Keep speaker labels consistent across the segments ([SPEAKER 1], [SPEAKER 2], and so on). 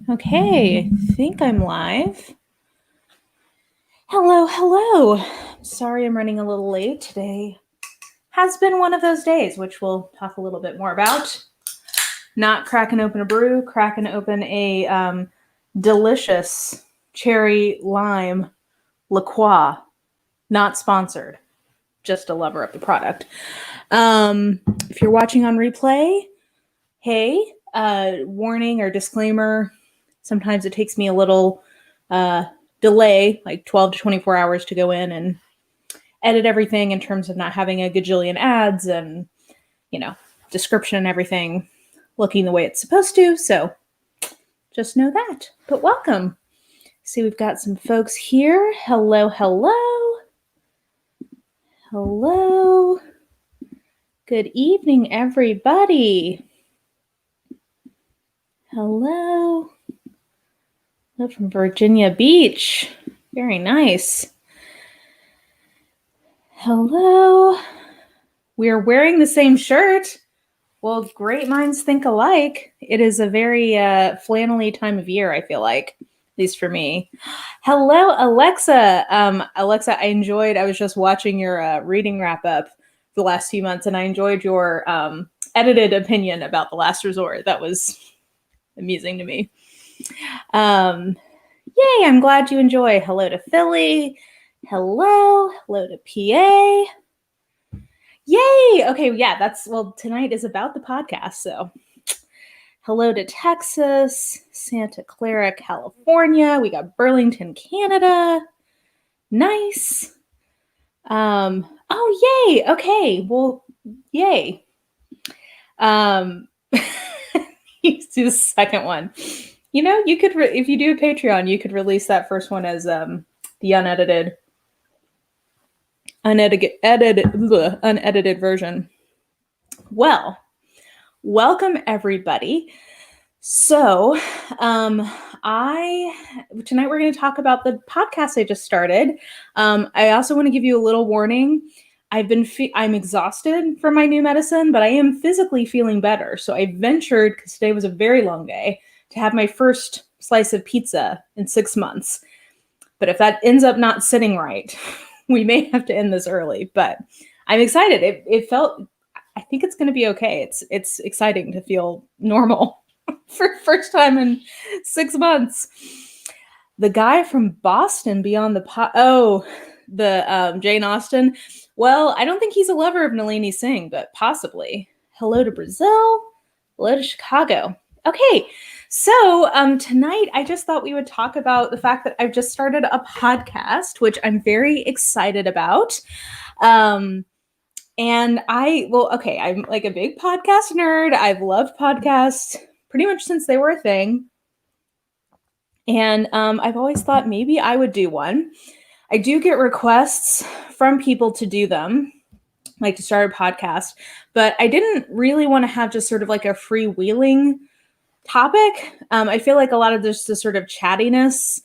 [SPEAKER 1] Okay, I think I'm live. Hello. Sorry I'm running a little late today. Has been one of those days, which we'll talk a little bit more about. Not cracking open a brew, cracking open a delicious cherry lime La Croix. Not sponsored, just a lover of the product. If you're watching on replay, hey, warning or disclaimer, sometimes it takes me a little delay, like 12 to 24 hours to go in and edit everything in terms of not having a gajillion ads and, description and everything looking the way it's supposed to. So just know that. But welcome. See, we've got some folks here. Hello. Good evening, everybody. Hello from Virginia Beach. Very nice. Hello. We're wearing the same shirt. Well, great minds think alike. It is a very flannelly time of year, I feel like, at least for me. Hello, Alexa. Alexa, I was just watching your reading wrap up the last few months, and I enjoyed your edited opinion about The Last Resort. That was amusing to me. Yay, I'm glad you enjoy. Hello to Philly. Hello to PA. Yay. Okay, yeah, tonight is about the podcast, so hello to Texas, Santa Clara, California. We got Burlington, Canada. Nice. Oh, yay. Okay, well, yay. You do the second one. You could, if you do a Patreon, you could release that first one as the unedited version. Well, welcome everybody. So, tonight we're going to talk about the podcast I just started. I also want to give you a little warning. I'm exhausted from my new medicine, but I am physically feeling better. So I ventured, because today was a very long day, to have my first slice of pizza in 6 months. But if that ends up not sitting right, we may have to end this early. But I'm excited. I think it's going to be okay. It's exciting to feel normal for the first time in 6 months. The guy from Boston Beyond the Jane Austen. Well, I don't think he's a lover of Nalini Singh, but possibly. Hello to Brazil. Hello to Chicago. Okay, so tonight I just thought we would talk about the fact that I've just started a podcast, which I'm very excited about. I'm like a big podcast nerd. I've loved podcasts pretty much since they were a thing. And I've always thought maybe I would do one. I do get requests from people to do them, like to start a podcast, but I didn't really want to have just sort of like a freewheeling topic. I feel like a lot of this sort of chattiness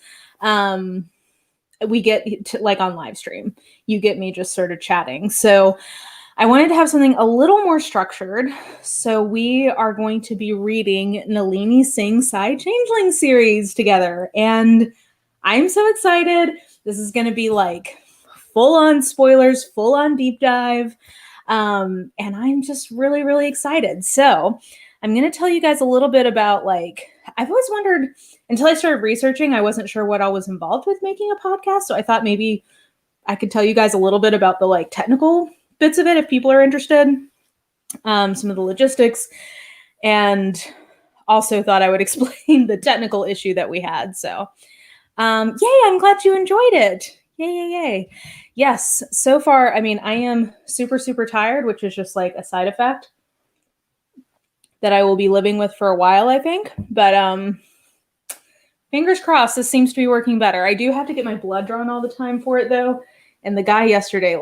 [SPEAKER 1] we get to, like on live stream. You get me just sort of chatting. So I wanted to have something a little more structured. So we are going to be reading Nalini Singh's Changeling series together. And I'm so excited. This is going to be like full on spoilers, full on deep dive. And I'm just really, really excited. So I'm going to tell you guys a little bit about I've always wondered, until I started researching, I wasn't sure what all was involved with making a podcast. So I thought maybe I could tell you guys a little bit about the technical bits of it if people are interested, some of the logistics, and also thought I would explain the technical issue that we had. So yay, I'm glad you enjoyed it. Yay. Yes, so far, I am super, super tired, which is just like a side effect that I will be living with for a while, I think. But fingers crossed, this seems to be working better. I do have to get my blood drawn all the time for it, though. And the guy yesterday,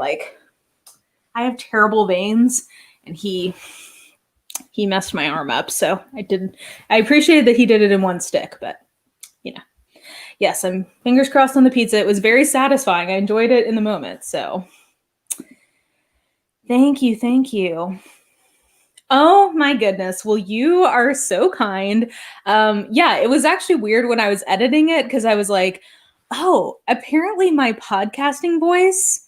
[SPEAKER 1] I have terrible veins, and he messed my arm up. So I appreciated that he did it in one stick, but yes, I'm fingers crossed on the pizza. It was very satisfying. I enjoyed it in the moment. So thank you. Oh my goodness. Well, you are so kind. Yeah, it was actually weird when I was editing it because I was like, oh, apparently my podcasting voice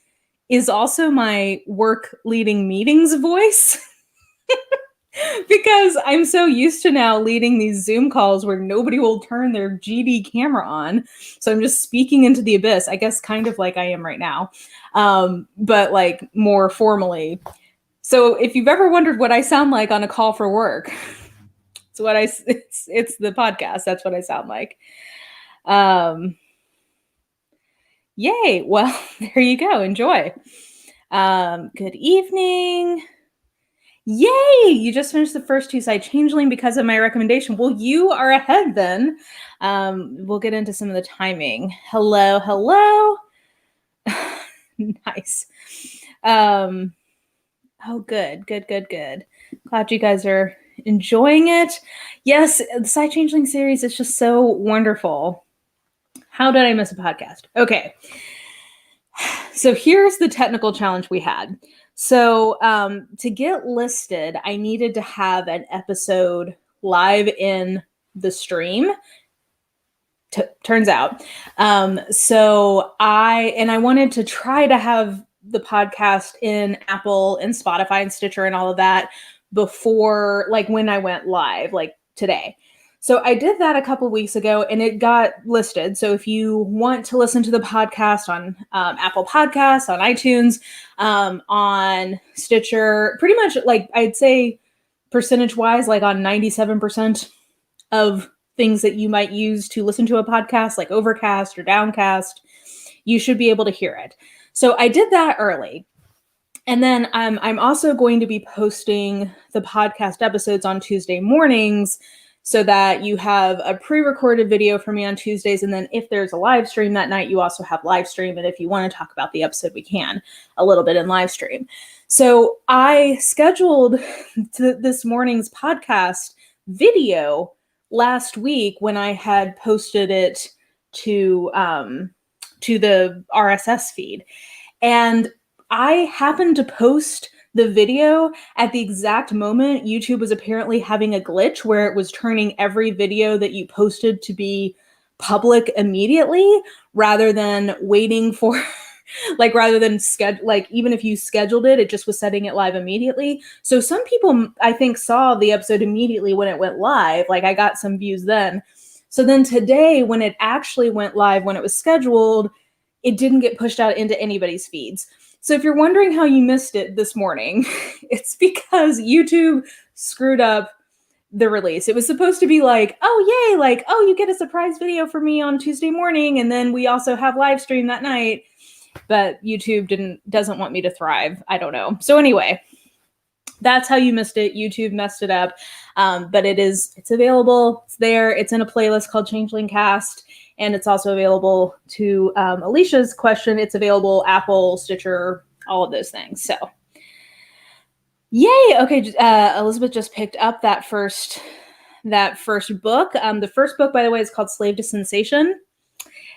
[SPEAKER 1] is also my work leading meetings voice. Because I'm so used to now leading these Zoom calls where nobody will turn their GD camera on. So I'm just speaking into the abyss, I guess kind of like I am right now, but like more formally. So if you've ever wondered what I sound like on a call for work, it's the podcast. That's what I sound like. Um, Yay. Well, there you go. Enjoy. Good evening. Yay! You just finished the first two side changeling because of my recommendation. Well, you are ahead then. We'll get into some of the timing. Hello. Nice. Oh, good. Glad you guys are enjoying it. Yes, the side changeling series is just so wonderful. How did I miss a podcast? Okay. So here's the technical challenge we had. So to get listed, I needed to have an episode live in the stream. Turns out. So I wanted to try to have the podcast in Apple and Spotify and Stitcher and all of that before, like when I went live, like today. So I did that a couple weeks ago and it got listed. So if you want to listen to the podcast on Apple Podcasts, on iTunes, on Stitcher, pretty much like I'd say percentage wise, like on 97% of things that you might use to listen to a podcast, like Overcast or Downcast, you should be able to hear it. So I did that early. And then I'm also going to be posting the podcast episodes on Tuesday mornings so that you have a pre-recorded video for me on Tuesdays. And then if there's a live stream that night, you also have live stream. And if you want to talk about the episode, we can a little bit in live stream. So I scheduled this morning's podcast video last week when I had posted it to the RSS feed. And I happened to post the video at the exact moment YouTube was apparently having a glitch where it was turning every video that you posted to be public immediately rather than waiting for rather than schedule, like even if you scheduled it, it just was setting it live immediately. So some people I think saw the episode immediately when it went live. Like I got some views then. So then today when it actually went live, when it was scheduled, it didn't get pushed out into anybody's feeds. So if you're wondering how you missed it this morning, it's because YouTube screwed up the release. It was supposed to be like, oh, yay, like, oh, you get a surprise video for me on Tuesday morning, and then we also have live stream that night. But YouTube doesn't want me to thrive. I don't know. So anyway, that's how you missed it. YouTube messed it up. But it's available. It's there. It's in a playlist called Changelingcast. And it's also available to Alicia's question. It's available Apple, Stitcher, all of those things. So, yay! Okay, Elizabeth just picked up that first book. The first book, by the way, is called Slave to Sensation.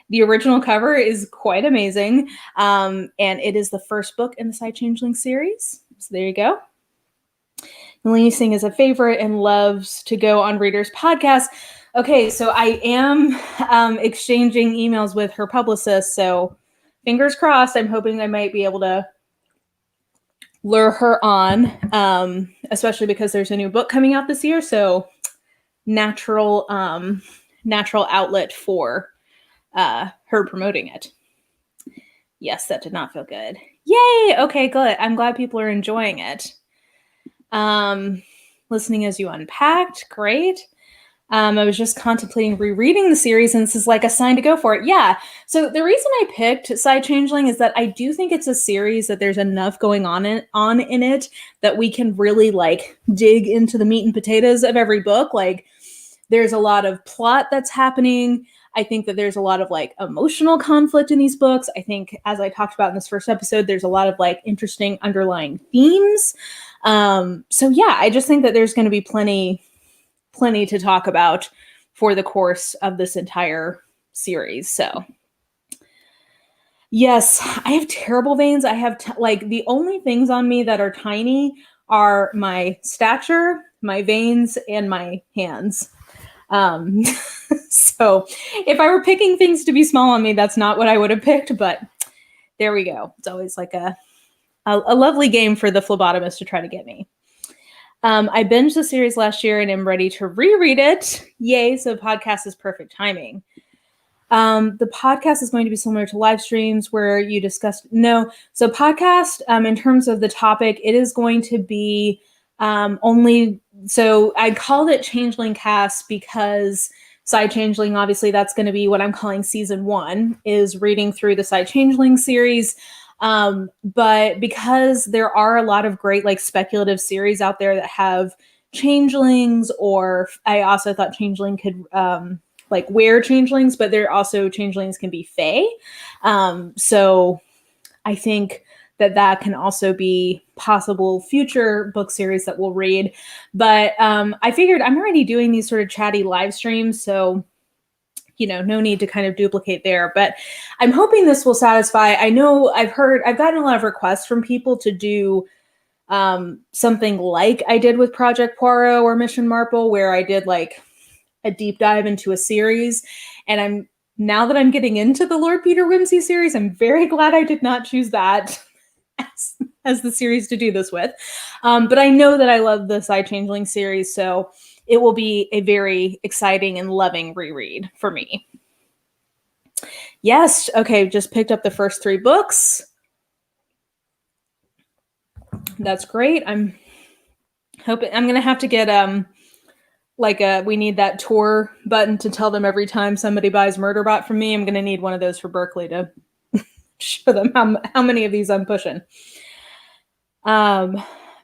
[SPEAKER 1] The original cover is quite amazing, and it is the first book in the Side Changeling series. So there you go. Nalini Singh is a favorite and loves to go on readers' podcasts. Okay, so I am exchanging emails with her publicist, so fingers crossed. I'm hoping I might be able to lure her on, especially because there's a new book coming out this year, so natural outlet for her promoting it. Yes, that did not feel good. Yay! Okay, good. I'm glad people are enjoying it. Listening as you unpacked, great. I was just contemplating rereading the series, and this is like a sign to go for it. Yeah. So the reason I picked Side Changeling is that I do think it's a series that there's enough going on in it that we can really like dig into the meat and potatoes of every book. Like there's a lot of plot that's happening. I think that there's a lot of like emotional conflict in these books. I think, as I talked about in this first episode, there's a lot of like interesting underlying themes. So yeah, I just think that there's going to be plenty to talk about for the course of this entire series. So yes, I have terrible veins. I have like the only things on me that are tiny are my stature, my veins, and my hands. So if I were picking things to be small on me, that's not what I would have picked, but there we go. It's always like a lovely game for the phlebotomist to try to get me. I binged the series last year and am ready to reread it. Yay, so podcast is perfect timing. The podcast is going to be similar to live streams where you discuss. No, so podcast, in terms of the topic, it is going to be only. So I called it Changelingcast because Side Changeling, obviously, that's going to be what I'm calling season 1, is reading through the Side Changeling series. But because there are a lot of great like speculative series out there that have changelings, or I also thought changeling could like wear changelings, but there also changelings can be fae. So I think that can also be possible future book series that we'll read. But I figured I'm already doing these sort of chatty live streams, so no need to kind of duplicate there, but I'm hoping this will satisfy. I know I've gotten a lot of requests from people to do something like I did with Project Poirot or Mission Marple, where I did like a deep dive into a series. And now that I'm getting into the Lord Peter Wimsey series, I'm very glad I did not choose that as the series to do this with. But I know that I love the Side Changeling series, so it will be a very exciting and loving reread for me. Yes, okay, just picked up the first 3 books. That's great. I'm hoping I'm gonna have to get we need that tour button to tell them every time somebody buys Murderbot from me. I'm gonna need one of those for Berkeley to show them how many of these I'm pushing.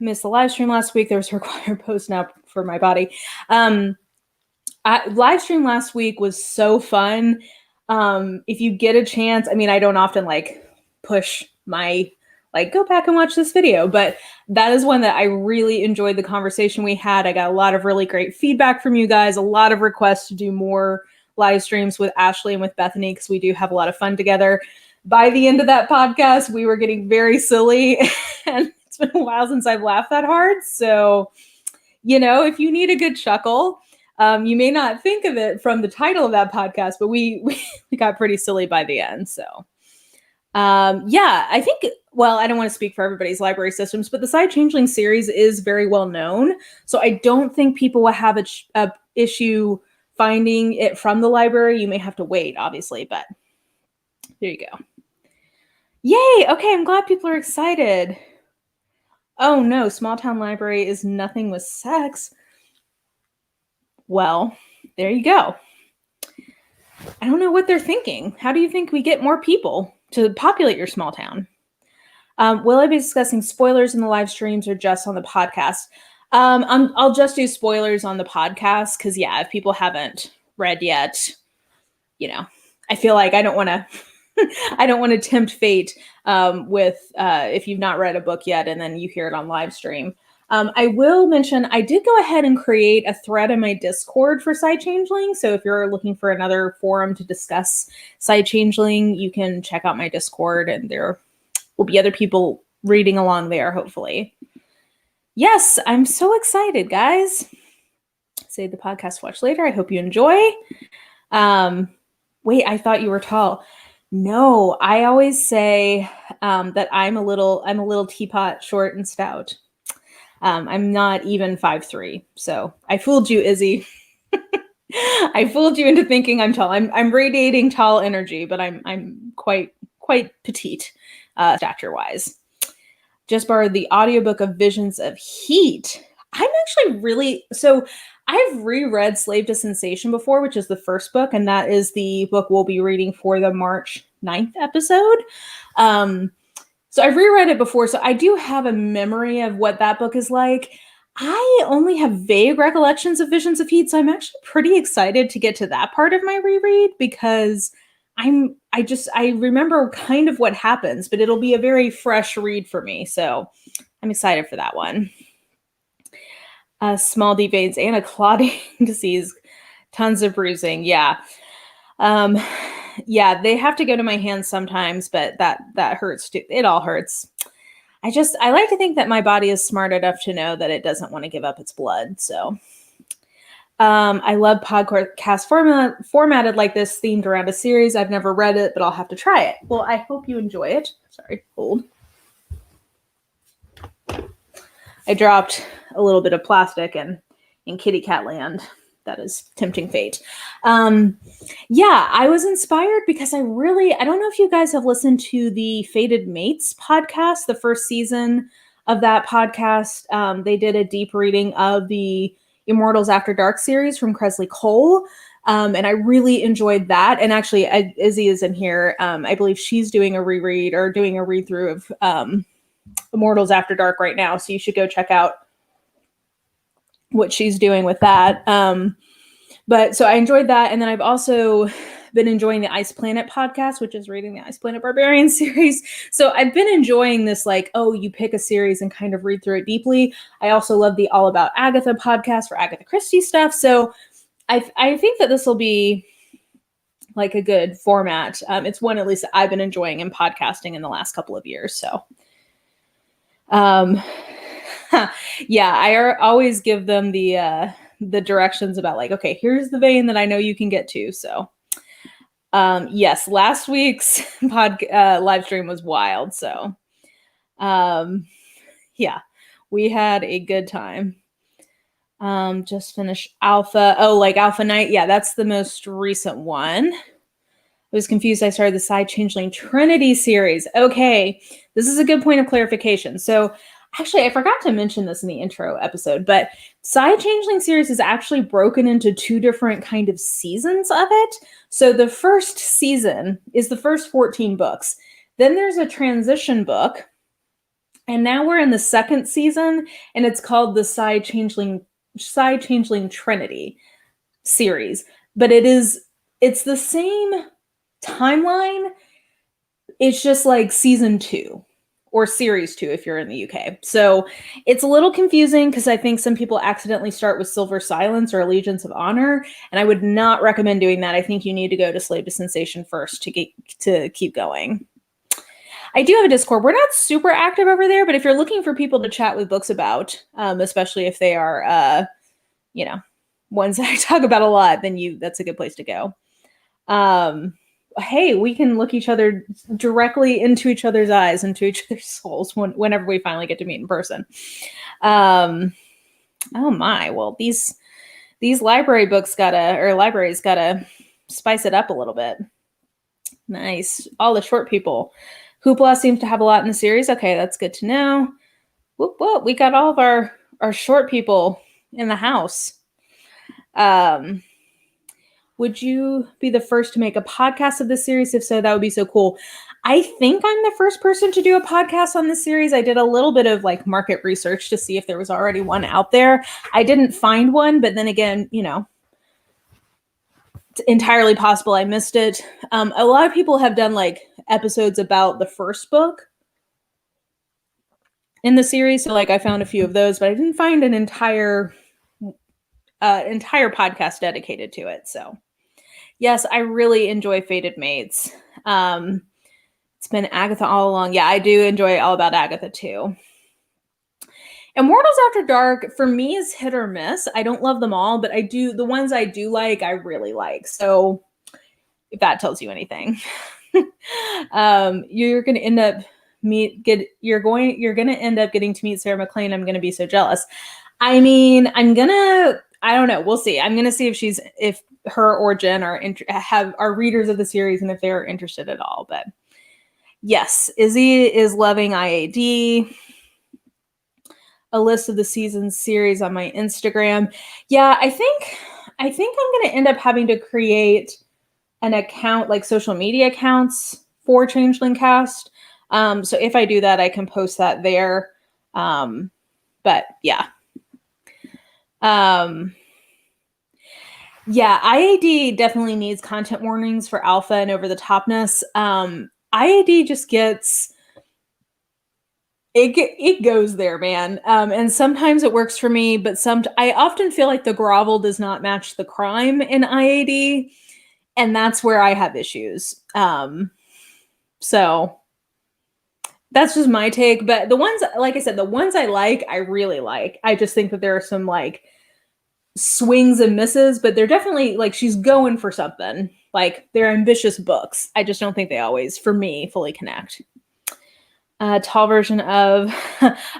[SPEAKER 1] Missed the live stream last week. There was a required post now for my body. Live stream last week was so fun. If you get a chance, I mean, I don't often like push my go back and watch this video, but that is one that I really enjoyed the conversation we had. I got a lot of really great feedback from you guys, a lot of requests to do more live streams with Ashley and with Bethany, because we do have a lot of fun together. By the end of that podcast, we were getting very silly, and it's been a while since I've laughed that hard. So, if you need a good chuckle, you may not think of it from the title of that podcast, but we got pretty silly by the end. So, I think, I don't want to speak for everybody's library systems, but the Side Changeling series is very well known. So I don't think people will have a issue finding it from the library. You may have to wait, obviously, but there you go. Yay! Okay, I'm glad people are excited. Oh no, small town library is nothing with sex. Well, there you go. I don't know what they're thinking. How do you think we get more people to populate your small town? Will I be discussing spoilers in the live streams or just on the podcast? I'll just do spoilers on the podcast because, if people haven't read yet, I feel like I don't want to I don't want to tempt fate with if you've not read a book yet and then you hear it on live stream. I will mention I did go ahead and create a thread in my Discord for Side Changeling. So if you're looking for another forum to discuss Side Changeling, you can check out my Discord, and there will be other people reading along there, hopefully. Yes, I'm so excited, guys. Save the podcast, watch later. I hope you enjoy. Wait, I thought you were tall. No, I always say that I'm a little teapot, short and stout. I'm not even 5'3", so I fooled you, Izzy. I fooled you into thinking I'm tall. I'm radiating tall energy, but I'm quite petite, stature-wise. Just borrowed the audiobook of Visions of Heat. I'm actually I've reread Slave to Sensation before, which is the first book, and that is the book we'll be reading for the March 9th episode. So I've reread it before, so I do have a memory of what that book is like. I only have vague recollections of Visions of Heat, so I'm actually pretty excited to get to that part of my reread because I remember kind of what happens, but it'll be a very fresh read for me, so I'm excited for that one. Small deep veins and a clotting disease, tons of bruising, yeah. They have to go to my hands sometimes, but that hurts too. It all hurts. I like to think that my body is smart enough to know that it doesn't want to give up its blood. So I love podcast formatted like this, themed around a series. I've never read it, but I'll have to try it. Well, I hope you enjoy it. Sorry, hold. I dropped a little bit of plastic in kitty cat land. That is tempting fate. Yeah, I was inspired because I don't know if you guys have listened to the Fated Mates podcast, the first season of that podcast. They did a deep reading of the Immortals After Dark series from Kresley Cole. And I really enjoyed that. And actually, Izzy is in here. I believe she's doing a reread or doing a read through of Immortals After Dark right now. So you should go check out what she's doing with that. But so I enjoyed that. And then I've also been enjoying the Ice Planet podcast, which is reading the Ice Planet Barbarian series. So I've been enjoying this, like, oh, you pick a series and kind of read through it deeply. I also love the All About Agatha podcast for Agatha Christie stuff. So I think that this will be like a good format. It's one at least that I've been enjoying in podcasting in the last couple of years. So yeah, I always give them the directions about like, okay, here's the vein that I know you can get to. So yes, last week's live stream was wild. So yeah, we had a good time. Just finished Alpha. Oh, like Alpha Night. Yeah, that's the most recent one. I was confused. I started the Side Changeling Trinity series. Okay, this is a good point of clarification. So actually, I forgot to mention this in the intro episode, but Side Changeling series is actually broken into two different kind of seasons of it. So the first season is the first 14 books. Then there's a transition book. And now we're in the second season, and it's called the Side Changeling Trinity series. But it's the same timeline. It's just like season 2 or series 2 if you're in the UK. So it's a little confusing because I think some people accidentally start with Silver Silence or Allegiance of Honor, and I would not recommend doing that. I think you need to go to Slave to Sensation first to keep going. I do have a Discord. We're not super active over there, but if you're looking for people to chat with books about, especially if they are, ones that I talk about a lot, then that's a good place to go. Hey, we can look each other directly into each other's eyes, into each other's souls whenever we finally get to meet in person. Oh my, well, these libraries gotta spice it up a little bit. Nice. All the short people. Hoopla seems to have a lot in the series. Okay, that's good to know. Whoop, whoop. We got all of our short people in the house. Would you be the first to make a podcast of this series? If so, that would be so cool. I think I'm the first person to do a podcast on this series. I did a little bit of like market research to see if there was already one out there. I didn't find one, but then again, it's entirely possible I missed it. A lot of people have done like episodes about the first book in the series. So like I found a few of those, but I didn't find an entire podcast dedicated to it. So yes, I really enjoy Fated Mates. It's been Agatha all along. Yeah, I do enjoy All About Agatha too. Immortals After Dark for me is hit or miss. I don't love them all, but the ones I do like, I really like. So if that tells you anything. You're going to end up getting to meet Sarah McLean. I'm going to be so jealous. I mean, I don't know. We'll see. I'm going to see if her or Jen are readers of the series and if they're interested at all. But yes, Izzy is loving IAD. A list of the season series on my Instagram. Yeah, I think I'm going to end up having to create an account, like social media accounts for Changelingcast. So if I do that, I can post that there. But yeah. Yeah, IAD definitely needs content warnings for alpha and over the topness. IAD just gets it goes there, man. And sometimes it works for me, but I often feel like the grovel does not match the crime in IAD, and that's where I have issues. So That's just my take. But the ones, like I said, the ones I like, I really like. I just think that there are some like swings and misses, but they're definitely like she's going for something. Like they're ambitious books. I just don't think they always, for me, fully connect. Tall version of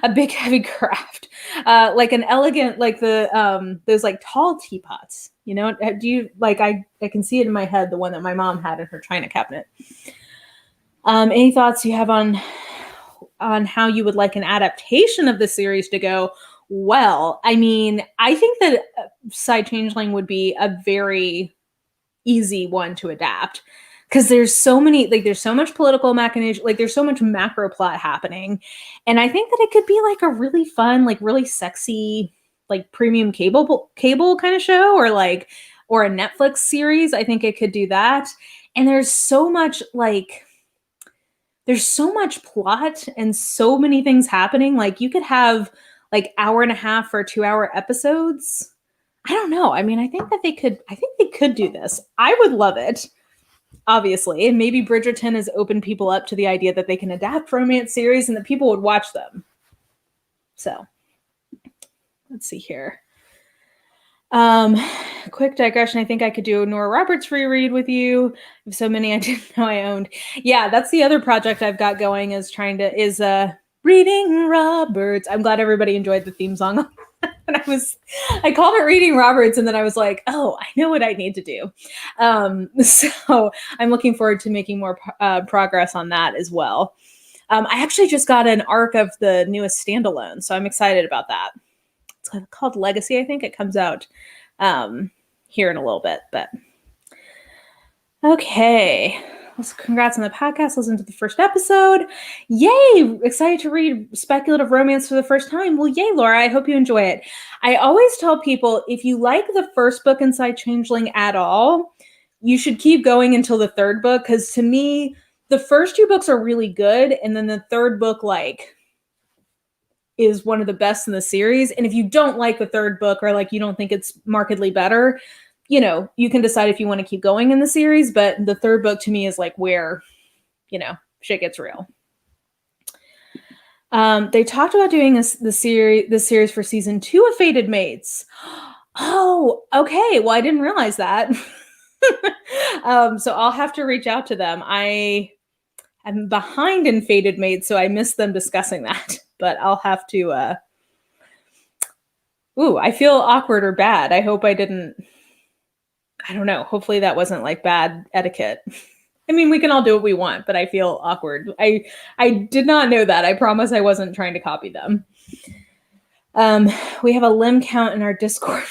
[SPEAKER 1] a big heavy craft, like an elegant, like the those like tall teapots. You know, do you like? I can see it in my head, the one that my mom had in her china cabinet. Any thoughts you have on how you would like an adaptation of the series to go? Well, I mean, I think that Side Changeling would be a very easy one to adapt because there's so many, like there's so much political machination, like there's so much macro plot happening, and I think that it could be like a really fun, like really sexy, like premium cable kind of show, or like or a Netflix series. I think it could do that, and there's so much plot and so many things happening. Like you could have like hour and a half or 2 hour episodes. I don't know. I mean, I think they could do this. I would love it, obviously. And maybe Bridgerton has opened people up to the idea that they can adapt romance series and that people would watch them. So let's see here. Quick digression. I think I could do a Nora Roberts reread with you. I have so many I didn't know I owned. Yeah, that's the other project I've got going, is reading Roberts. I'm glad everybody enjoyed the theme song. And I called it Reading Roberts, and then I was like, oh, I know what I need to do. So I'm looking forward to making more progress on that as well. I actually just got an arc of the newest standalone, so I'm excited about that. It's called Legacy, I think. It comes out here in a little bit, but okay. Congrats on the podcast. Listen to the first episode. Yay! Excited to read speculative romance for the first time. Well, yay, Laura. I hope you enjoy it. I always tell people, if you like the first book inside Changeling at all, you should keep going until the third book, because to me, the first 2 books are really good, and then the third book, like, is one of the best in the series. And if you don't like the third book, or like you don't think it's markedly better, you know, you can decide if you want to keep going in the series. But the third book to me is like where, you know, shit gets real. They talked about doing this series for season 2 of Fated Mates. Oh, okay. Well, I didn't realize that. So I'll have to reach out to them. I'm behind in Fated Mates, so I missed them discussing that. But I'll have to. I feel awkward or bad. I hope I didn't. I don't know. Hopefully that wasn't like bad etiquette. I mean, we can all do what we want, but I feel awkward. I did not know that. I promise I wasn't trying to copy them. We have a limb count in our Discord.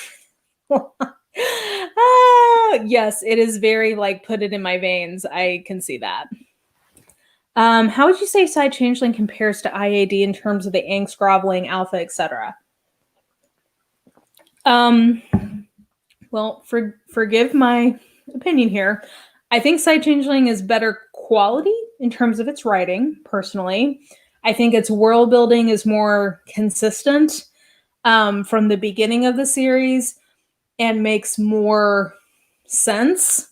[SPEAKER 1] Yes, it is very like put it in my veins. I can see that. How would you say Side Changeling compares to IAD in terms of the angst, groveling, alpha, etc.? Well, forgive my opinion here. I think Side Changeling is better quality in terms of its writing, personally. I think its world building is more consistent from the beginning of the series and makes more sense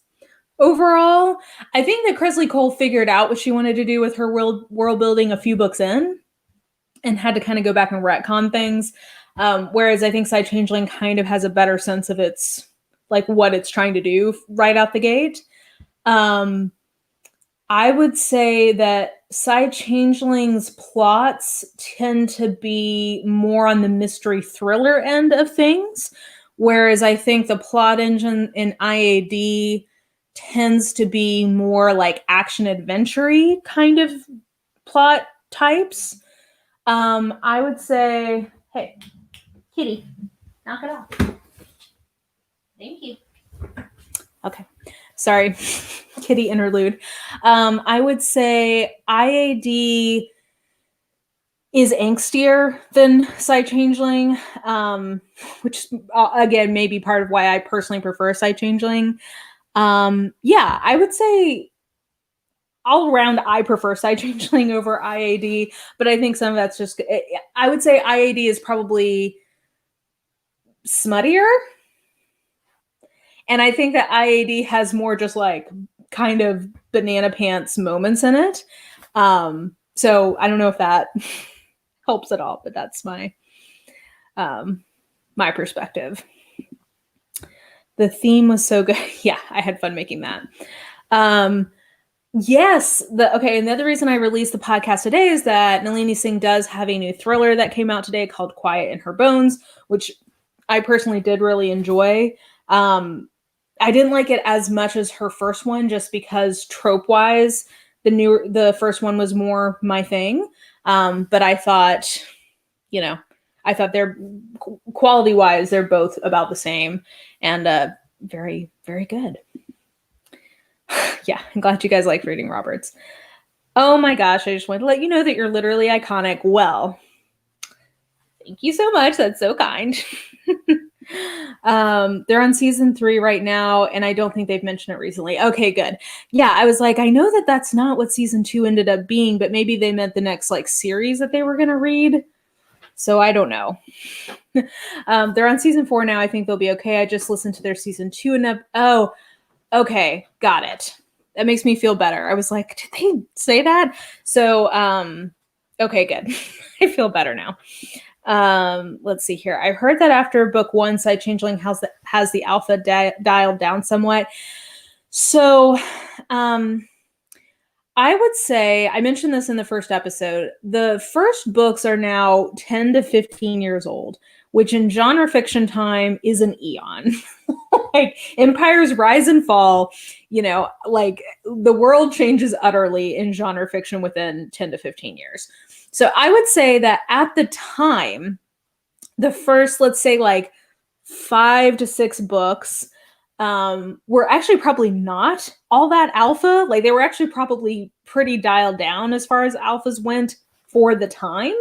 [SPEAKER 1] overall. I think that Kresley Cole figured out what she wanted to do with her world building a few books in and had to kind of go back and retcon things. Whereas I think Side Changeling kind of has a better sense of its, like, what it's trying to do right out the gate. I would say that Side Changeling's plots tend to be more on the mystery thriller end of things, whereas I think the plot engine in IAD tends to be more like action adventure-y kind of plot types. I would say, hey, kitty, knock it off. Thank you. Okay. Sorry, kitty interlude. I would say IAD is angstier than Side Changeling, which again may be part of why I personally prefer Side Changeling. Yeah, I would say all around I prefer Side Changeling over IAD, but I think some of that's just, I would say IAD is probably smuttier. And I think that IAD has more just like kind of banana pants moments in it. So I don't know if that helps at all, but that's my my perspective. The theme was so good. Yeah, I had fun making that. Yes. Okay. And the other reason I released the podcast today is that Nalini Singh does have a new thriller that came out today called Quiet in Her Bones, which I personally did really enjoy. I didn't like it as much as her first one, just because trope-wise, the first one was more my thing. But I thought, they're quality-wise, they're both about the same and very, very good. Yeah, I'm glad you guys like reading Roberts. Oh my gosh, I just wanted to let you know that you're literally iconic. Well, thank you so much. That's so kind. They're on season 3 right now, and I don't think they've mentioned it recently. Okay, good. Yeah, I was like, I know that that's not what season 2 ended up being, but maybe they meant the next series that they were going to read. So I don't know. They're on season 4 now. I think they'll be okay. I just listened to their season 2 and oh, okay, got it. That makes me feel better. I was like, did they say that? So, okay, good. I feel better now. Let's see here. I heard that after book 1, Side Changeling has the alpha dialed down somewhat. So, I would say, I mentioned this in the first episode, the first books are now 10 to 15 years old, which in genre fiction time is an eon. Empires rise and fall, the world changes utterly in genre fiction within 10 to 15 years. So I would say that at the time, the first, let's say 5 to 6 books were actually probably not all that alpha. They were actually probably pretty dialed down as far as alphas went for the time.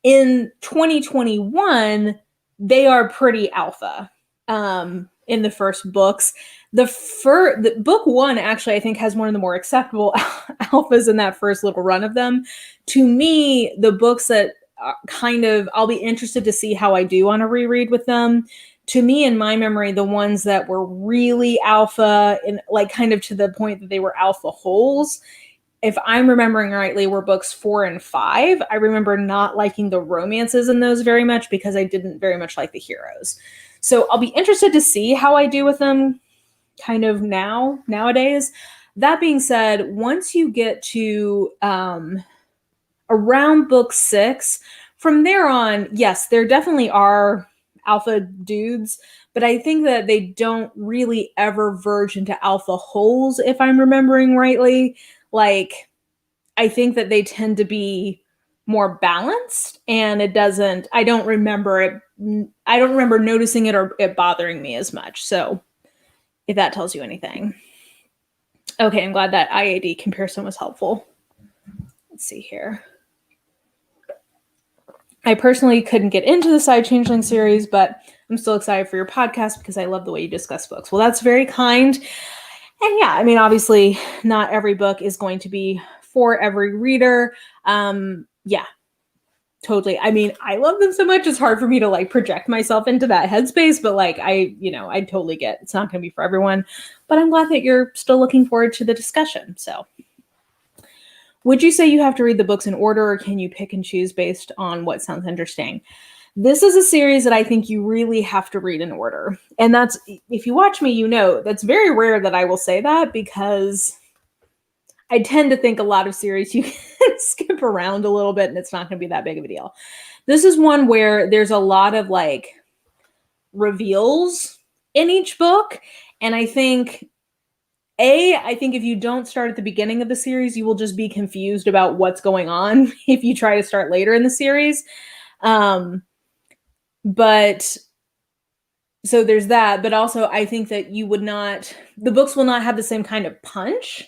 [SPEAKER 1] In 2021, they are pretty alpha in the first books. The book 1 actually, I think, has one of the more acceptable alphas in that first little run of them. To me, the books that I'll be interested to see how I do on a reread with them. To me, in my memory, the ones that were really alpha and kind of to the point that they were alpha holes, if I'm remembering rightly, were books 4 and 5. I remember not liking the romances in those very much because I didn't very much like the heroes. So I'll be interested to see how I do with them kind of nowadays. That being said, once you get to around book 6, from there on, yes, there definitely are alpha dudes, but I think that they don't really ever verge into alpha holes, if I'm remembering rightly. I think that they tend to be more balanced, and I don't remember noticing it or it bothering me as much. So if that tells you anything. Okay, I'm glad that IAD comparison was helpful. Let's see here. I personally couldn't get into the Side Changeling series, but I'm still excited for your podcast because I love the way you discuss books. Well, that's very kind. And yeah, I mean, obviously, not every book is going to be for every reader. Yeah, totally. I mean, I love them so much. It's hard for me to project myself into that headspace, but I totally get it's not going to be for everyone. But I'm glad that you're still looking forward to the discussion. So, would you say you have to read the books in order, or can you pick and choose based on what sounds interesting? This is a series that I think you really have to read in order. And that's, if you watch me, that's very rare that I will say that, because I tend to think a lot of series you can skip around a little bit and it's not going to be that big of a deal. This is one where there's a lot of reveals in each book. And I think if you don't start at the beginning of the series, you will just be confused about what's going on if you try to start later in the series. But so there's that. But also, I think that the books will not have the same kind of punch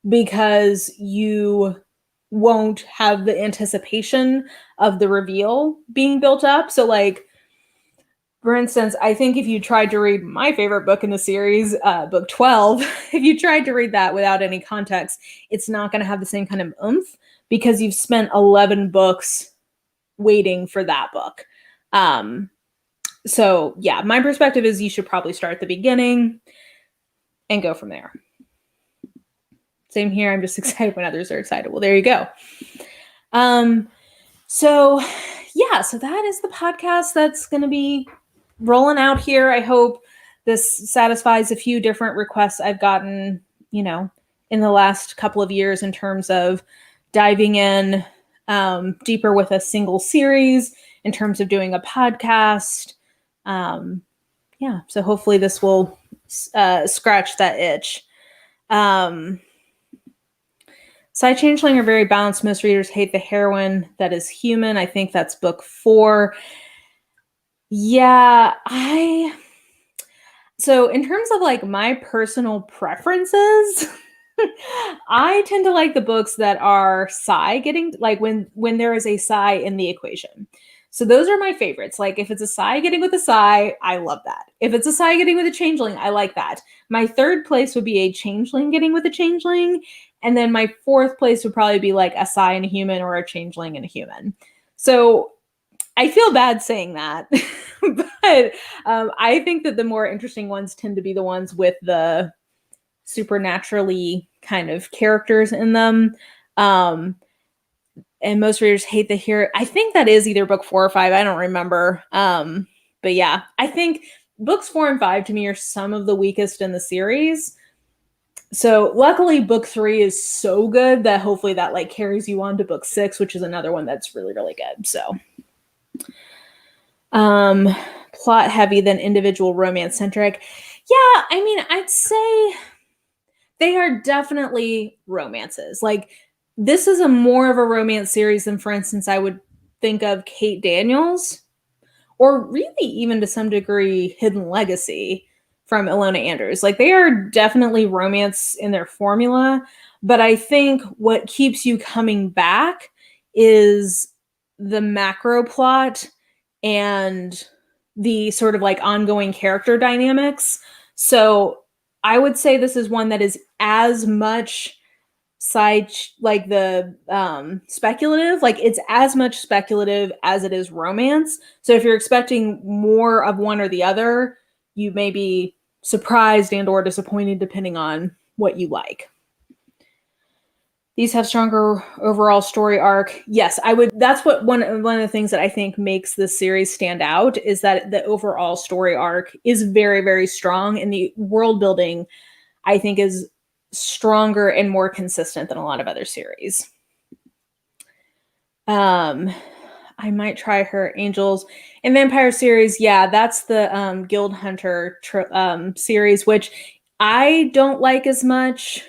[SPEAKER 1] because you won't have the anticipation of the reveal being built up. So for instance, I think if you tried to read my favorite book in the series, book 12, if you tried to read that without any context, it's not going to have the same kind of oomph because you've spent 11 books waiting for that book. So yeah, my perspective is you should probably start at the beginning and go from there. Does Same here. I'm just excited when others are excited. Well, there you go. So that is the podcast that's going to be rolling out here. I hope this satisfies a few different requests I've gotten, in the last couple of years in terms of diving in deeper with a single series, in terms of doing a podcast. So hopefully this will scratch that itch. Side Changeling are very balanced. Most readers hate the heroine that is human. I think that's book 4. Yeah, so in terms of like my personal preferences, I tend to like the books that are psi getting, like when there is a psi in the equation. So those are my favorites. Like if it's a psi getting with a psi, I love that. If it's a psi getting with a changeling, I like that. My third place would be a changeling getting with a changeling. And then my fourth place would probably be like a psi and a human, or a changeling and a human. So I feel bad saying that, but I think that the more interesting ones tend to be the ones with the supernaturally kind of characters in them. And most readers hate the hero. I think that is either book 4 or 5. I don't remember. But yeah, I think books 4 and 5 to me are some of the weakest in the series. So luckily book 3 is so good that hopefully that like carries you on to book 6, which is another one that's really, really good. So plot heavy than individual romance centric. Yeah, I mean, I'd say they are definitely romances. Like this is a more of a romance series than, for instance, I would think of Kate Daniels, or really even to some degree Hidden Legacy from Ilona Andrews. Like they are definitely romance in their formula, but I think what keeps you coming back is the macro plot and the sort of like ongoing character dynamics. So I would say this is one that is as much like the speculative, like it's as much speculative as it is romance. So if you're expecting more of one or the other, you may be surprised and or disappointed depending on what you like. These have stronger overall story arc. Yes, I would. That's what one of the things that I think makes this series stand out is that the overall story arc is very, very strong, and the world building, I think, is stronger and more consistent than a lot of other series. I might try her Angels and Vampire series. Yeah, that's the Guild Hunter series, which I don't like as much.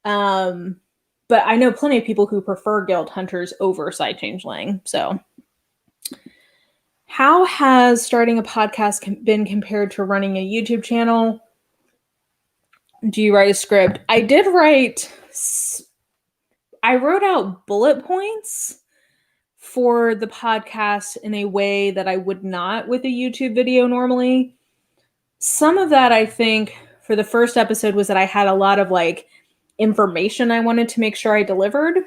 [SPEAKER 1] But I know plenty of people who prefer Guild Hunters over Side Changeling. So how has starting a podcast been compared to running a YouTube channel? Do you write a script? I wrote out bullet points for the podcast in a way that I would not with a YouTube video normally. Some of that, I think, for the first episode was that I had a lot of like information I wanted to make sure I delivered.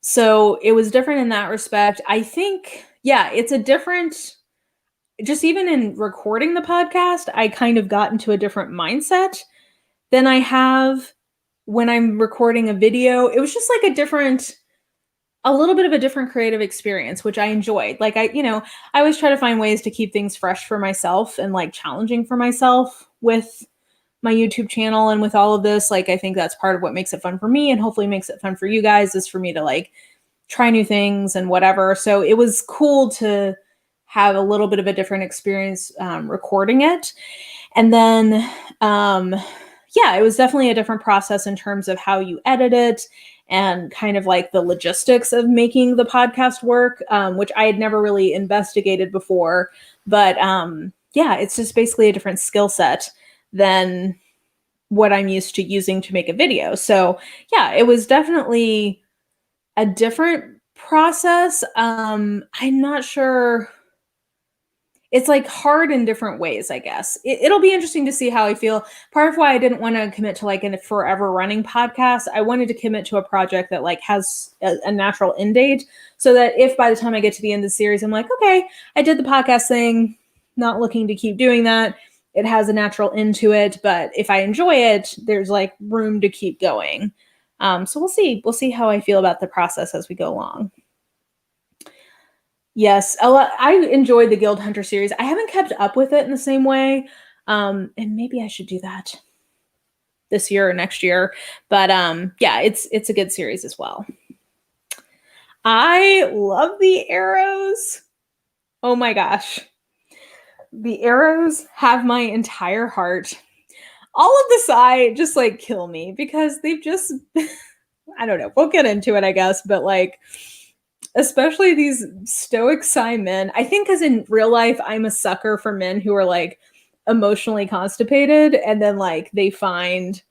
[SPEAKER 1] So it was different in that respect. I think, yeah, it's a different, just even in recording the podcast, I kind of got into a different mindset than I have when I'm recording a video. It was just like a little bit of a different creative experience, which I enjoyed. Like I always try to find ways to keep things fresh for myself and like challenging for myself with my YouTube channel and with all of this. Like, I think that's part of what makes it fun for me and hopefully makes it fun for you guys, is for me to like try new things and whatever. So it was cool to have a little bit of a different experience recording it. And then, it was definitely a different process in terms of how you edit it and kind of like the logistics of making the podcast work, which I had never really investigated before. But it's just basically a different skill set than what I'm used to using to make a video. So yeah, it was definitely a different process. I'm not sure. It's like hard in different ways, I guess. It'll be interesting to see how I feel. Part of why I didn't want to commit to like a forever running podcast, I wanted to commit to a project that like has a natural end date, so that if by the time I get to the end of the series, I'm like, okay, I did the podcast thing, not looking to keep doing that. it has a natural end to it, but if I enjoy it, there's like room to keep going. So we'll see how I feel about the process as we go along. Yes, I enjoyed the Guild Hunter series. I haven't kept up with it in the same way. And maybe I should do that this year or next year. But yeah, it's a good series as well. I love the arrows. Oh my gosh. The arrows have my entire heart. All of the Psy just like kill me because they've just I don't know. We'll get into it, I guess, but like especially these stoic Psy men. I think because in real life, I'm a sucker for men who are like emotionally constipated and then like they find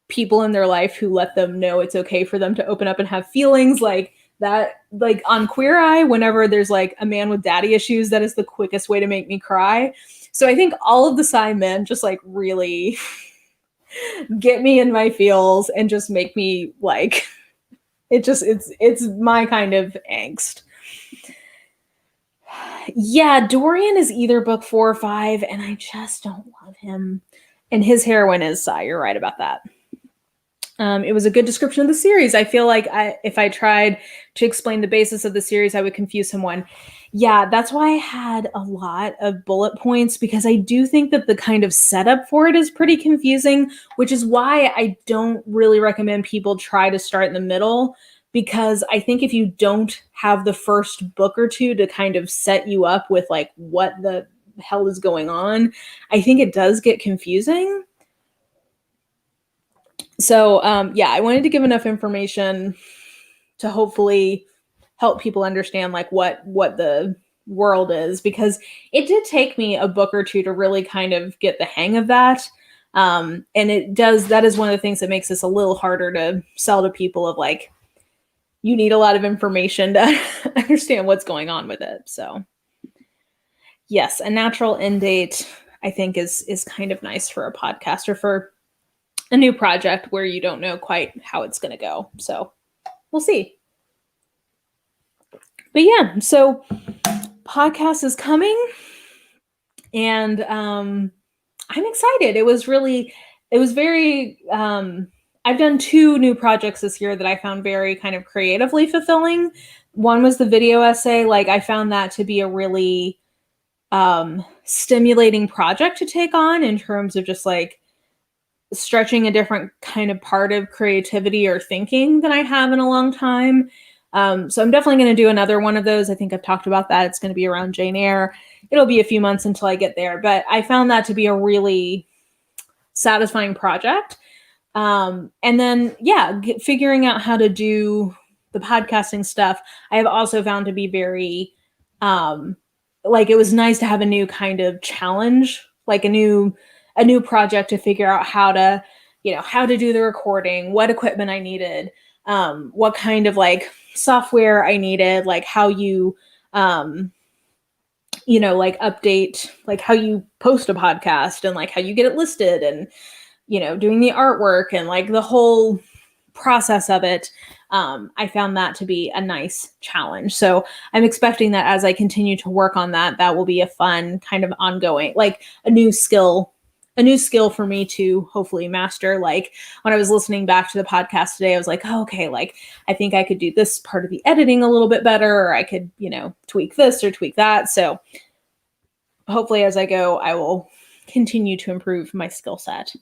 [SPEAKER 1] people in their life who let them know it's okay for them to open up and have feelings like that. Like on Queer Eye, whenever there's like a man with daddy issues, that is the quickest way to make me cry. So I think all of the Psy men just like really get me in my feels and just make me like it's my kind of angst. Yeah, Dorian is either book 4 or 5, and I just don't love him. And his heroine is Psy. You're right about that. It was a good description of the series. I feel like if I tried to explain the basis of the series, I would confuse someone. Yeah, that's why I had a lot of bullet points, because I do think that the kind of setup for it is pretty confusing, which is why I don't really recommend people try to start in the middle, because I think if you don't have the first book or two to kind of set you up with like what the hell is going on, I think it does get confusing. So yeah, I wanted to give enough information to hopefully help people understand like what the world is, because it did take me a book or two to really kind of get the hang of that. And that is one of the things that makes this a little harder to sell to people, of like, you need a lot of information to understand what's going on with it. So yes, a natural end date, I think is kind of nice for a podcast or for a new project where you don't know quite how it's going to go. So we'll see. But yeah, so podcast is coming, and I'm excited. It was very, I've done 2 new projects this year that I found very kind of creatively fulfilling. One was the video essay. Like I found that to be a really stimulating project to take on in terms of just like stretching a different kind of part of creativity or thinking than I have in a long time. So I'm definitely going to do another one of those. I think I've talked about that. It's going to be around Jane Eyre. It'll be a few months until I get there, but I found that to be a really satisfying project. And then, yeah, figuring out how to do the podcasting stuff, I have also found to be very, like, it was nice to have a new kind of challenge, like a new project to figure out how to do the recording, what equipment I needed, what kind of like software I needed, like how you, like update, like how you post a podcast and like how you get it listed and, doing the artwork and like the whole process of it. I found that to be a nice challenge. So I'm expecting that as I continue to work on that, that will be a fun kind of ongoing, like a new skill for me to hopefully master. Like when I was listening back to the podcast today, I was like, oh, okay, like I think I could do this part of the editing a little bit better, or I could, tweak this or tweak that. So hopefully as I go, I will continue to improve my skill set.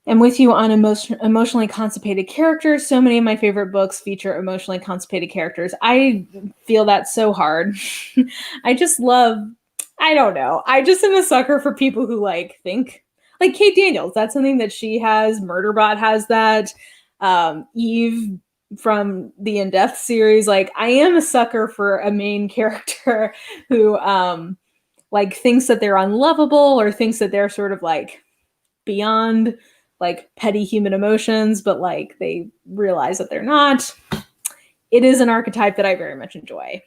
[SPEAKER 1] And with you on emotionally constipated characters. So many of my favorite books feature emotionally constipated characters. I feel that so hard. I don't know. I just am a sucker for people who like think like Kate Daniels. That's something that she has. Murderbot has that. Eve from the In Death series. Like I am a sucker for a main character who like thinks that they're unlovable or thinks that they're sort of like beyond like petty human emotions, but like they realize that they're not. It is an archetype that I very much enjoy.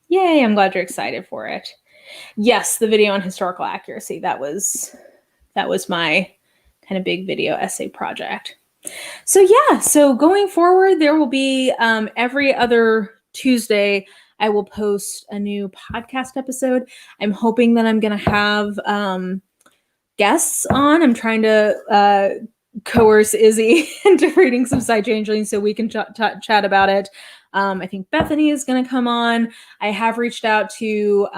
[SPEAKER 1] Yay, I'm glad you're excited for it. Yes, the video on historical accuracy. That was my kind of big video essay project. So yeah, so going forward, there will be every other Tuesday, I will post a new podcast episode. I'm hoping that I'm going to have guests on. I'm trying to coerce Izzy into reading some side changeling so we can chat about it. I think Bethany is going to come on. I have reached out to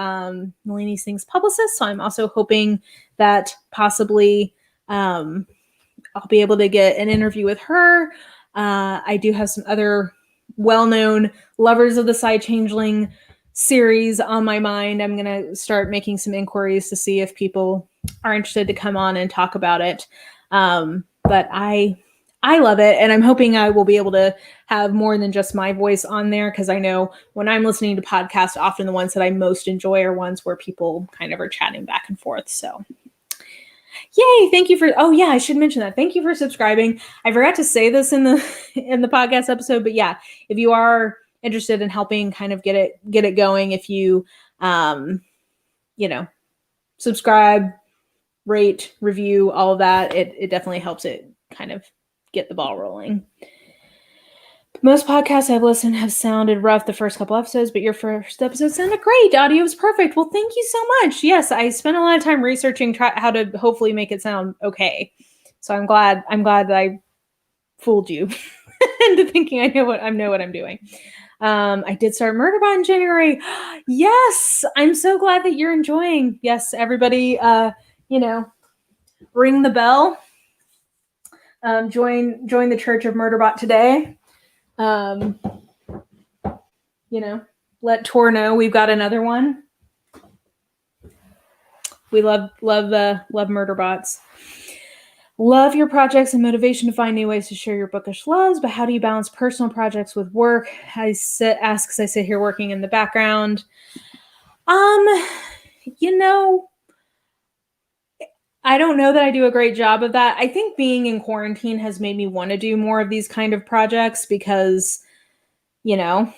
[SPEAKER 1] Nalini Singh's publicist, so I'm also hoping that possibly I'll be able to get an interview with her. I do have some other well-known lovers of the side changeling series on my mind. I'm going to start making some inquiries to see if people are interested to come on and talk about it. But I love it, and I'm hoping I will be able to have more than just my voice on there, because I know when I'm listening to podcasts, often the ones that I most enjoy are ones where people kind of are chatting back and forth. So yay, thank you for, oh yeah, I should mention that. Thank you for subscribing. I forgot to say this in the podcast episode, but yeah, if you are interested in helping kind of get it going, if you subscribe, rate, review, all of that, it definitely helps it kind of get the ball rolling. Most podcasts I've listened have sounded rough the first couple episodes, but your first episode sounded great. Audio was perfect. Well, thank you so much. Yes, I spent a lot of time researching how to hopefully make it sound okay. So I'm glad that I fooled you into thinking I know what I'm doing. I did start Murderbot in January. Yes, I'm so glad that you're enjoying. Yes, everybody, ring the bell. Join the Church of Murderbot today. Let Tor know we've got another one. We love Murderbots. Love your projects and motivation to find new ways to share your bookish loves, but how do you balance personal projects with work? I sit here working in the background. I don't know that I do a great job of that. I think being in quarantine has made me want to do more of these kind of projects because, I'm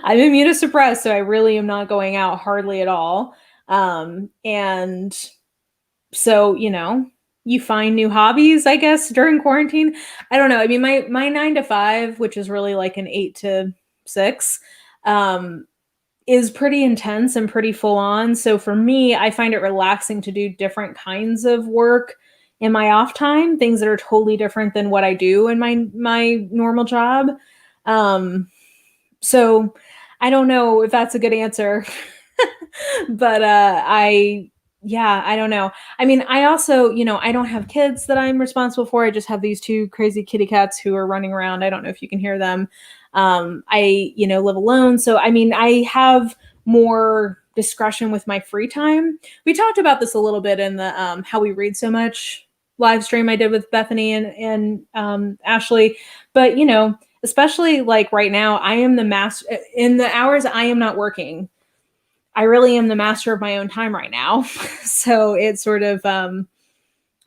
[SPEAKER 1] immunosuppressed, so I really am not going out hardly at all. And so, you find new hobbies, I guess, during quarantine. I don't know. I mean, my 9 to 5, which is really like an 8 to 6, is pretty intense and pretty full on. So for me, I find it relaxing to do different kinds of work in my off time, things that are totally different than what I do in my normal job. So I don't know if that's a good answer, but I don't know. I mean, I also, I don't have kids that I'm responsible for. I just have these 2 crazy kitty cats who are running around. I don't know if you can hear them. I live alone. So, I mean, I have more discretion with my free time. We talked about this a little bit in the How We Read So Much live stream I did with Bethany and Ashley. But, especially like right now, I am the master in the hours I am not working. I really am the master of my own time right now. So it's sort of, I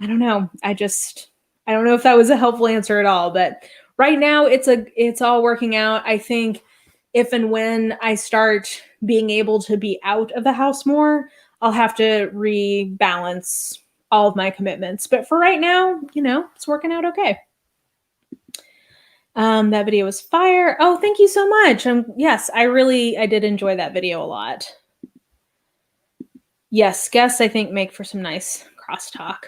[SPEAKER 1] don't know. I don't know if that was a helpful answer at all, but right now it's all working out. I think if and when I start being able to be out of the house more, I'll have to rebalance all of my commitments. But for right now, it's working out okay. That video was fire. Oh, thank you so much. Yes, I did enjoy that video a lot. Yes, guests, I think, make for some nice crosstalk.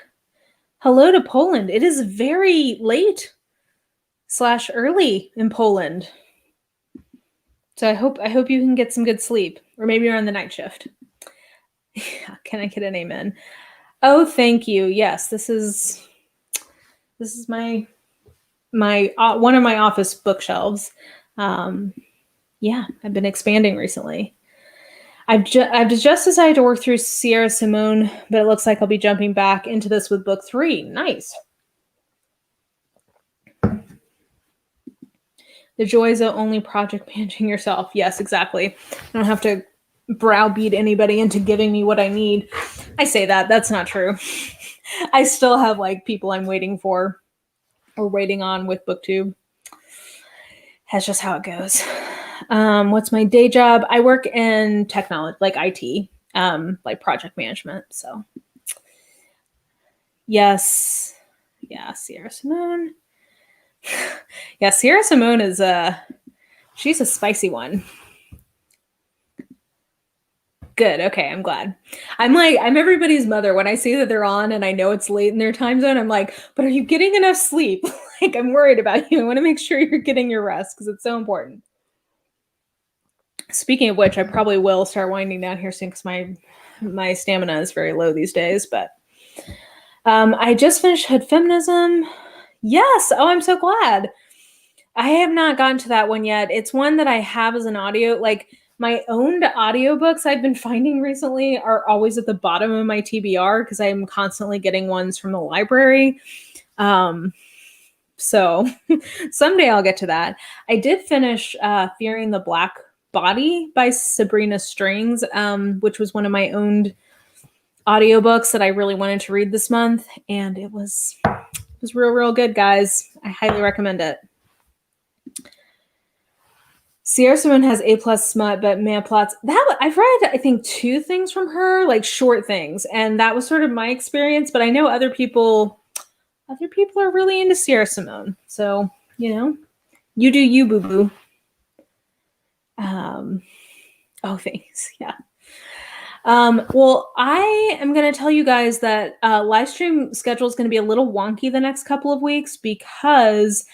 [SPEAKER 1] Hello to Poland. It is very late / early in Poland. So I hope you can get some good sleep, or maybe you're on the night shift. Yeah, can I get an amen? Oh, thank you. Yes, this is my one of my office bookshelves. Yeah, I've been expanding recently. I've just decided to work through Sierra Simone, but it looks like I'll be jumping back into this with book 3. Nice. The joys of only project managing yourself. Yes, exactly. I don't have to browbeat anybody into giving me what I need. I say that. That's not true. I still have like people I'm waiting for or waiting on with booktube. That's just how it goes. What's my day job? I work in technology, like IT, like project management. So yes. Yeah, Sierra Simone. Yeah, Sierra Simone is she's a spicy one. Good. Okay, I'm glad. I'm everybody's mother. When I see that they're on and I know it's late in their time zone, I'm like, but are you getting enough sleep? Like, I'm worried about you. I want to make sure you're getting your rest because it's so important. Speaking of which, I probably will start winding down here soon because my stamina is very low these days. But I just finished Hood Feminism. Yes. Oh, I'm so glad. I have not gotten to that one yet. It's one that I have as an audio, like my owned audiobooks I've been finding recently are always at the bottom of my TBR because I'm constantly getting ones from the library. So someday I'll get to that. I did finish Fearing the Black Body by Sabrina Strings, which was one of my owned audiobooks that I really wanted to read this month. And it was real good, guys. I highly recommend it. Sierra Simone has A+ smut, but man plots. I've read, I think, 2 things from her, like short things, and that was sort of my experience. But I know other people are really into Sierra Simone, so you do you, boo boo. Oh, thanks. Yeah. Well, I am going to tell you guys that live stream schedule is going to be a little wonky the next couple of weeks because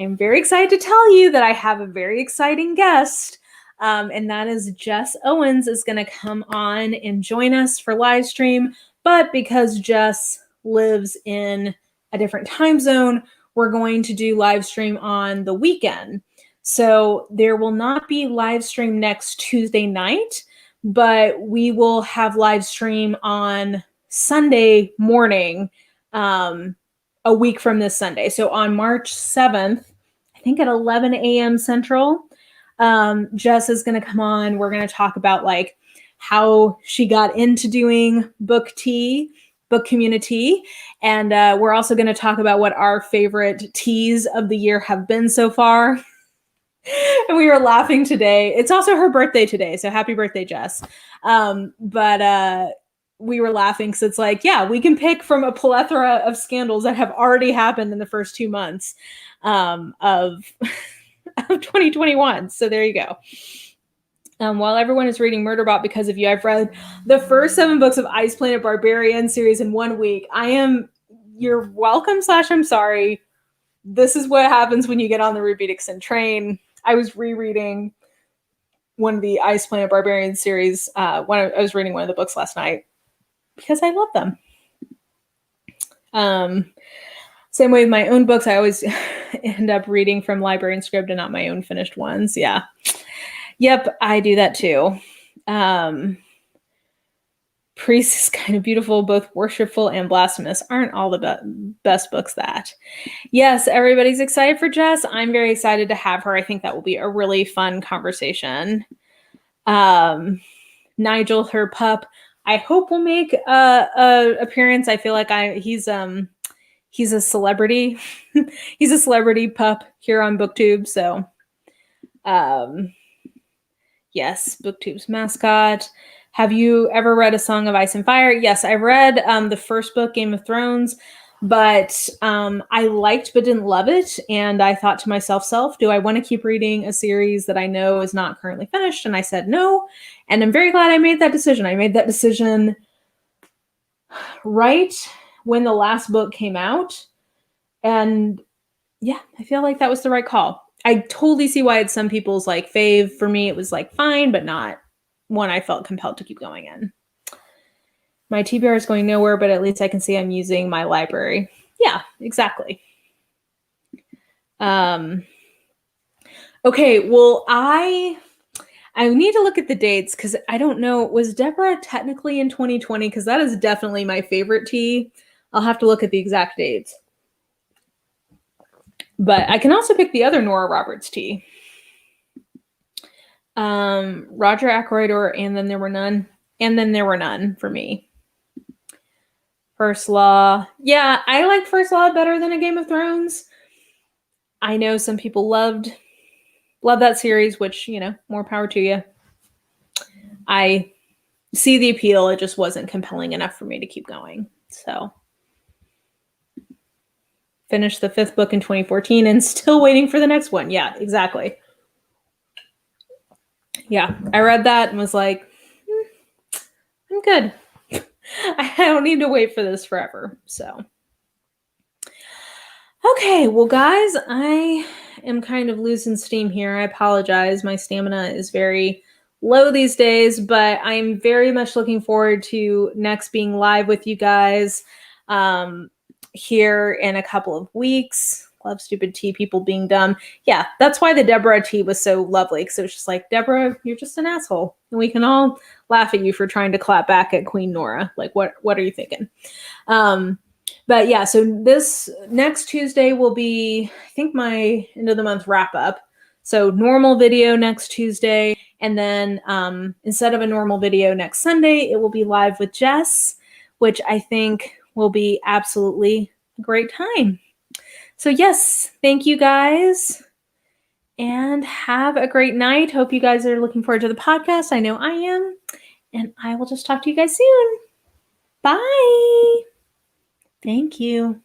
[SPEAKER 1] I'm very excited to tell you that I have a very exciting guest, and that is Jess Owens is going to come on and join us for live stream. But because Jess lives in a different time zone, we're going to do live stream on the weekend. So there will not be live stream next Tuesday night, but we will have live stream on Sunday morning, a week from this Sunday. So on March 7th, I think at 11 a.m. Central, Jess is going to come on. We're going to talk about like how she got into doing book community. And we're also going to talk about what our favorite teas of the year have been so far. And we were laughing today. It's also her birthday today. So happy birthday, Jess. But we were laughing because it's like, yeah, we can pick from a plethora of scandals that have already happened in the first 2 months of 2021. So there you go. While everyone is reading Murderbot because of you, I've read the first 7 books of Ice Planet Barbarian series in 1 week. You're welcome / I'm sorry. This is what happens when you get on the Ruby Dixon train. I was rereading one of the Ice Planet Barbarian series when I was reading one of the books last night because I love them. Same way with my own books, I always end up reading from library and script and not my own finished ones. Yeah. Yep, I do that too. Priest is kind of beautiful, both worshipful and blasphemous. Aren't all the best books that? Yes, everybody's excited for Jess. I'm very excited to have her. I think that will be a really fun conversation. Nigel, her pup, I hope will make a appearance. I feel like he's a celebrity. He's a celebrity pup here on BookTube. So, yes, BookTube's mascot. Have you ever read A Song of Ice and Fire? Yes, I read the first book, Game of Thrones, but I liked but didn't love it. And I thought to myself, do I want to keep reading a series that I know is not currently finished? And I said no. And I'm very glad I made that decision. I made that decision right when the last book came out. And yeah, I feel like that was the right call. I totally see why it's some people's like fave. For me, it was like fine, but not one I felt compelled to keep going in. My TBR is going nowhere, but at least I can see I'm using my library. Yeah, exactly. Okay, well, I need to look at the dates because I don't know. Was Deborah technically in 2020? Because that is definitely my favorite tea. I'll have to look at the exact dates. But I can also pick the other Nora Roberts tea. Roger Ackroyd or And Then There Were None. And Then There Were None for me. First Law. Yeah, I like First Law better than A Game of Thrones. I know some people love that series, which, more power to you. I see the appeal. It just wasn't compelling enough for me to keep going. So finished the 5th book in 2014 and still waiting for the next one. Yeah, exactly. Yeah, I read that and was like, I'm good. I don't need to wait for this forever. So, okay, well, guys, I am kind of losing steam here. I apologize. My stamina is very low these days, but I'm very much looking forward to next being live with you guys here in a couple of weeks. Love stupid tea, people being dumb. Yeah, that's why the Deborah tea was so lovely, because it was just like, Deborah, you're just an asshole. And we can all laugh at you for trying to clap back at Queen Nora. Like, what are you thinking? But yeah, so this next Tuesday will be, I think, my end of the month wrap up. So normal video next Tuesday. And then instead of a normal video next Sunday, it will be live with Jess, which I think will be absolutely a great time. So yes, thank you guys. And have a great night. Hope you guys are looking forward to the podcast. I know I am. And I will just talk to you guys soon. Bye. Thank you.